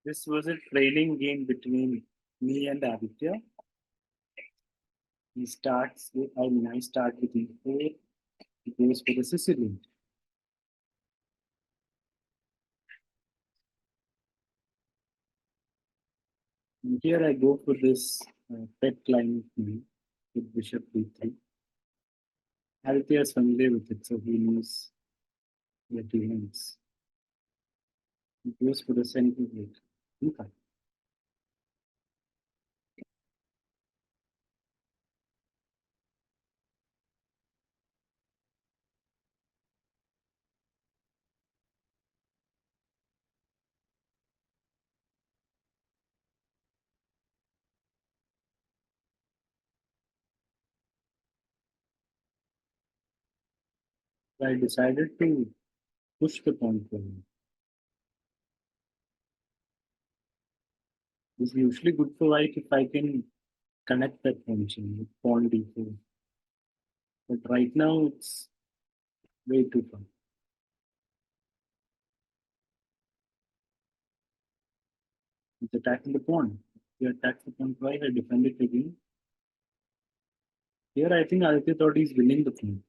This was a training game between me and Aditya. I start with E4, he goes for the Sicilian. And here I go for this pet line of me with Bishop B3. Aditya is familiar with it, so he knows what he wants. He goes for the center gate. Okay. So I decided to push the pawn forward. It's usually good for white if I can connect that pawn chain with pawn d4. But right now it's way too far. It's attacking the pawn. He attacks the pawn twice, I defend it again. Here I think Aditya thought he's winning the pawn.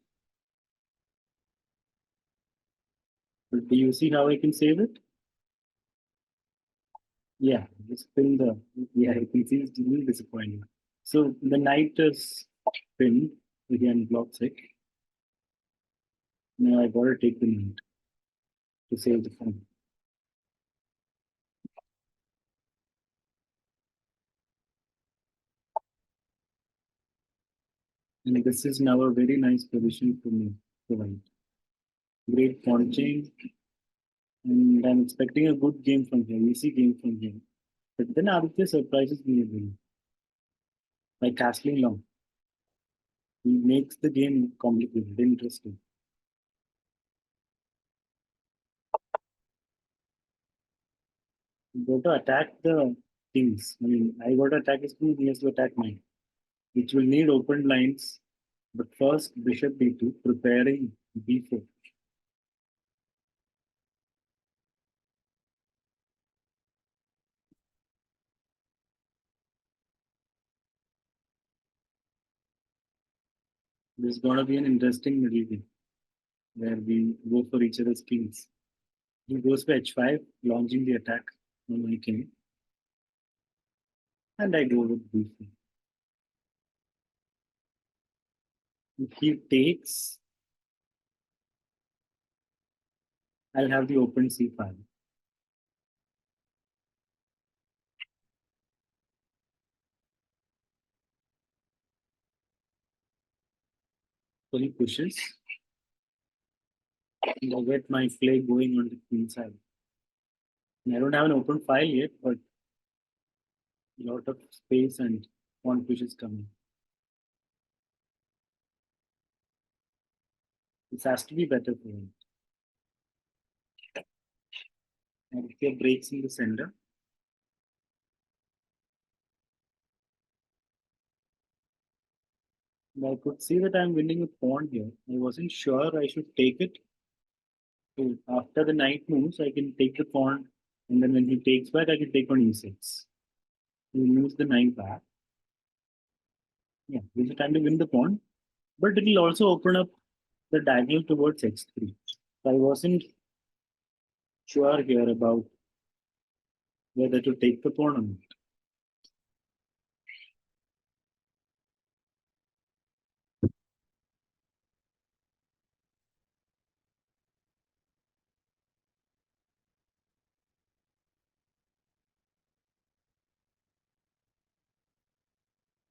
But do you see how I can save it? Yeah, just pin the, yeah, you can see it's really disappointing. So the knight is pinned, again block 6. Now I gotta take the knight to save the pawn. And this is now a very nice position for me to white. Great pawn chain. And I'm expecting a good game from here, easy game from here. But then Aditya surprises me again by castling long. He makes the game complicated, interesting. You got to attack the things. I mean, I got to attack his king, he has to attack mine, which will need open lines. But first, bishop b2, preparing b4. This is going to be an interesting middle game where we go for each other's kings. He goes for h5, launching the attack on my king. And I go with b4. If he takes, I'll have the open c5. So he pushes. And I get my play going on the queen side. And I don't have an open file yet, but a lot of space and pawn pushes coming. This has to be better for him. And if he breaks in the center, I could see that I'm winning a pawn here. I wasn't sure I should take it. So after the knight moves, I can take the pawn, and then when he takes back, I can take on e6. He moves the knight back. Yeah, this is time to win the pawn, but it will also open up the diagonal towards x3. So I wasn't sure here about whether to take the pawn or not.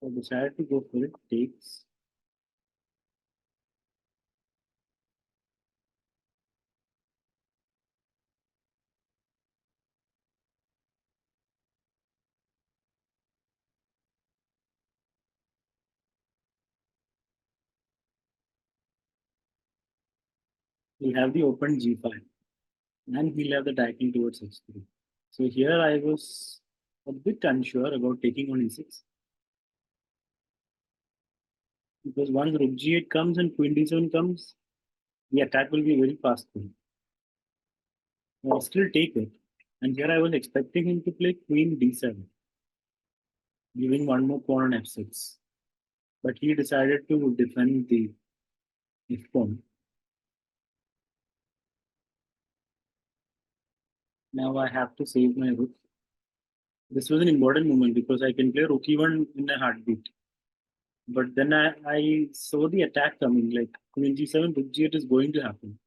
So I decided to go for it. Takes. We'll have the open g5, and he'll have the diagonal towards x3. So here I was a bit unsure about taking on e6. Because once rook g8 comes and queen d7 comes, the attack will be very fast. I'll still take it, And here I was expecting him to play queen d7, giving one more pawn on f6. But he decided to defend the f pawn. Now I have to save my rook. This was an important moment because I can play rook e1 in a heartbeat. But then I saw the attack coming, like queen g7, rook g8 is going to happen.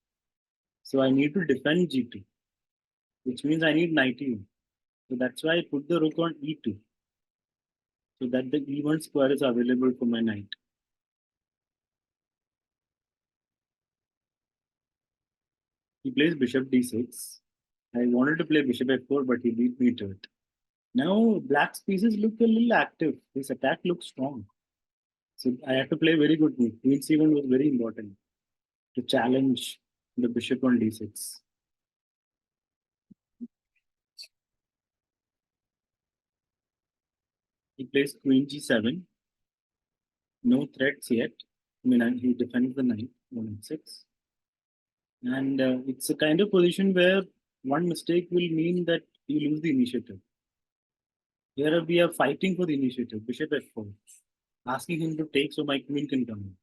So I need to defend g2, which means I need knight e1. So that's why I put the rook on e2, so that the e1 square is available for my knight. He plays bishop d6. I wanted to play bishop f4, but he beat me to it. Now black's pieces look a little active. His attack looks strong. So I had to play very good move. Queen c1 was very important to challenge the bishop on d6. He plays queen g7. No threats yet. I mean, he defends the knight on h6. And it's a kind of position where one mistake will mean that you lose the initiative. Here we are fighting for the initiative, bishop f4, asking him to take so my queen can come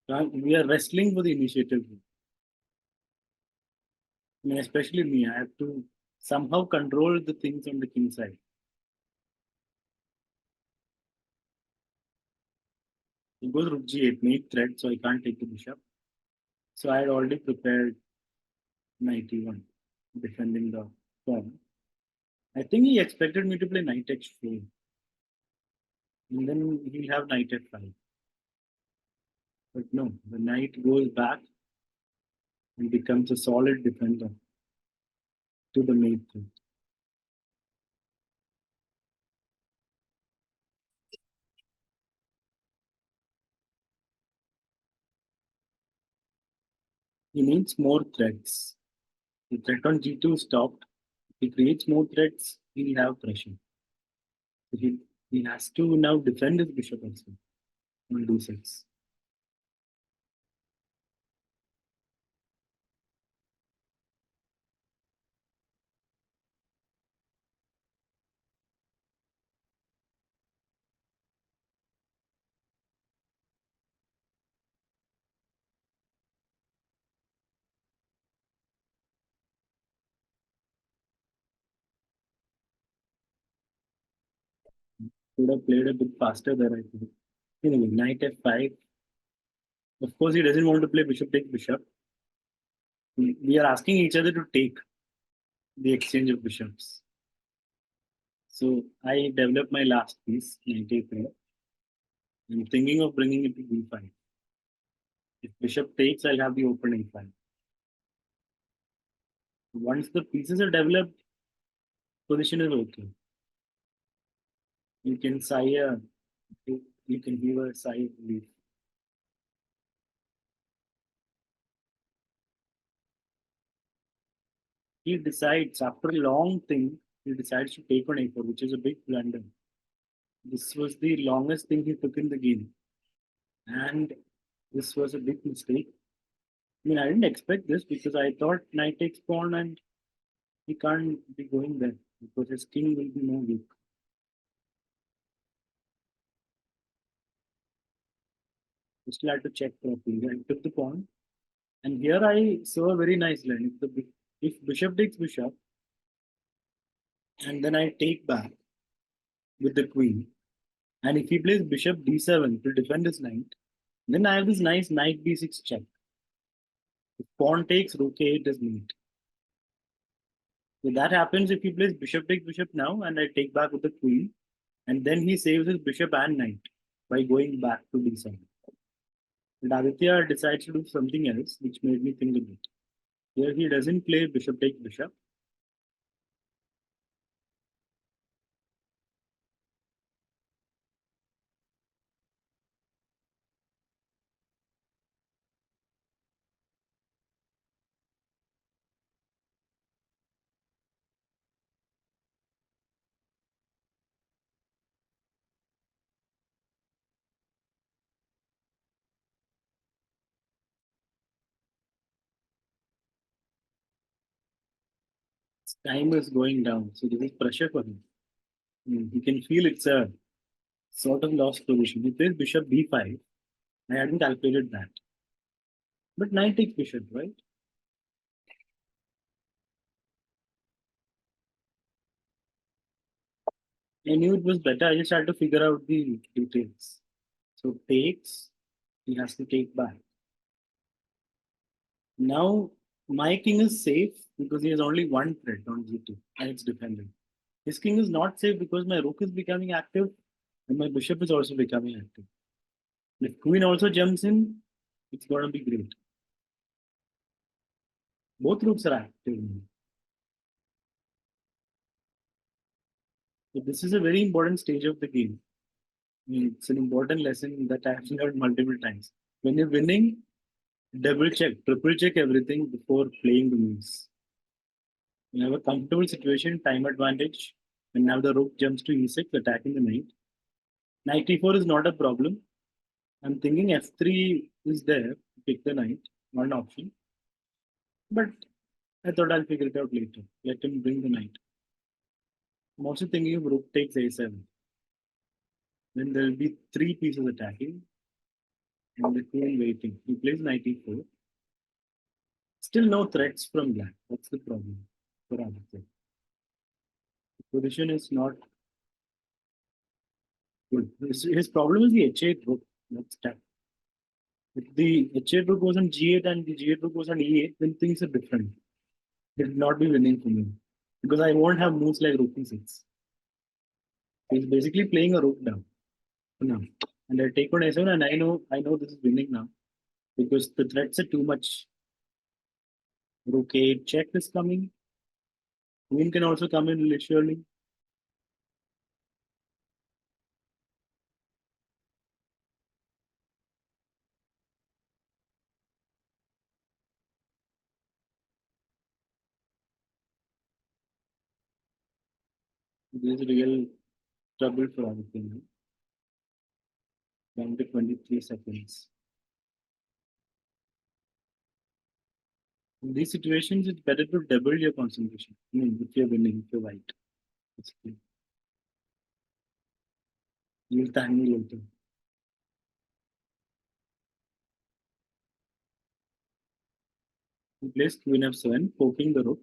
in. We are wrestling for the initiative. I mean, especially me, I have to somehow control the things on the king side. It goes rook g8, main threat, so I can't take the bishop. So I had already prepared knight e1, defending the pawn. I think he expected me to play knight h4, and then he'll have knight f5. But no, the knight goes back and becomes a solid defender to the mate threat. He needs more threats. The threat on g2 stopped. If he creates more threats, he'll have pressure. So he has to now defend his bishop also on d6. Could have played a bit faster there, I think. Anyway, knight f5. Of course, he doesn't want to play bishop take bishop. We are asking each other to take the exchange of bishops. So I developed my last piece, knight a3. I'm thinking of bringing it to b5. If bishop takes, I'll have the open a5. Once the pieces are developed, position is okay. You can sigh a, you can give a sigh of relief. He decides, after a long thing, he decides to take on a4, which is a big blunder. This was the longest thing he took in the game. And this was a big mistake. I mean, I didn't expect this because I thought knight takes pawn and he can't be going there because his king will be more weak. We still had to check properly. I took the pawn. And here I saw a very nice line. If bishop takes bishop, and then I take back with the queen, and if he plays bishop d7 to defend his knight, then I have this nice knight b6 check. If pawn takes, rook a8 is mate. So that happens if he plays bishop takes bishop now, and I take back with the queen, and then he saves his bishop and knight by going back to d7. But Aditya decides to do something else, which made me think a bit. Here he doesn't play bishop take bishop. Time is going down, so there is pressure for him. He can feel it's a sort of lost position. He plays bishop b5. I hadn't calculated that. But knight takes bishop, right? I knew it was better. I just had to figure out the details. So takes, he has to take back. Now my king is safe because he has only one threat on g2 and it's defending. His king is not safe because my rook is becoming active and my bishop is also becoming active. If queen also jumps in, it's gonna be great. Both rooks are active. So this is a very important stage of the game. It's an important lesson that I've learned multiple times. When you're winning, double check, triple check everything before playing the moves. You have a comfortable situation, time advantage, and now the rook jumps to e6, attacking the knight. Knight e4 is not a problem. I'm thinking f3 is there, pick the knight, one option. But I thought I'll figure it out later. Let him bring the knight. I'm also thinking if rook takes a7. Then there'll be three pieces attacking and the queen waiting. He plays knight e4. Still no threats from black. That's the problem for Aditya. The position is not good. His problem is the h8 rook. That's tough. If the h8 rook goes on g8 and the g8 rook goes on e8, then things are different. It will not be winning for me. Because I won't have moves like rook e6. He's basically playing a rook down for now. And I take on a7 and I know this is winning now. Because the threats are too much. Rook 8 check is coming. Queen can also come in literally. This is real trouble for Aditya. Down to 23 seconds. In these situations, it's better to double your concentration. I mean, if you're winning, if you're white. Basically. You'll thank me later. He plays queen f7, poking the rook.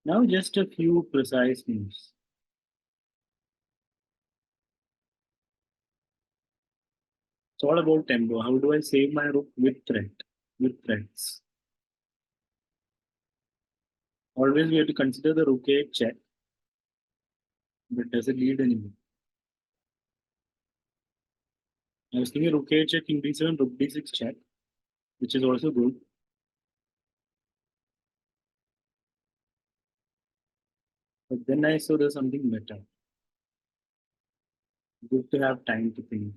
Now just a few precise moves. It's all about tempo. How do I save my rook with threat? With threats. Always we have to consider the rook 8 check. But does it lead anywhere? I was thinking rook 8 check, king d7, rook d6 check, which is also good. But then I saw there's something better. Good to have time to think.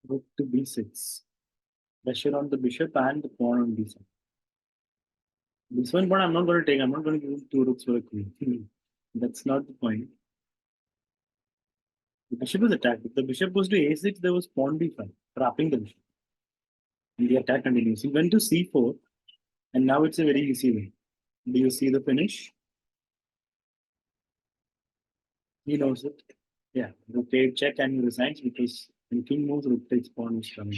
Rook to b6. Pressure on the bishop and the pawn on b7. This one, but I'm not going to take. I'm not going to give two rooks for a queen. That's not the point. The bishop is attacked. If the bishop goes to a6, there was pawn b5, trapping the bishop. And the attack continues. He went to c4, and now it's a very easy way. Do you see the finish? He knows it. Yeah, rook 8 check and he resigns because when king moves, rook takes pawn is coming.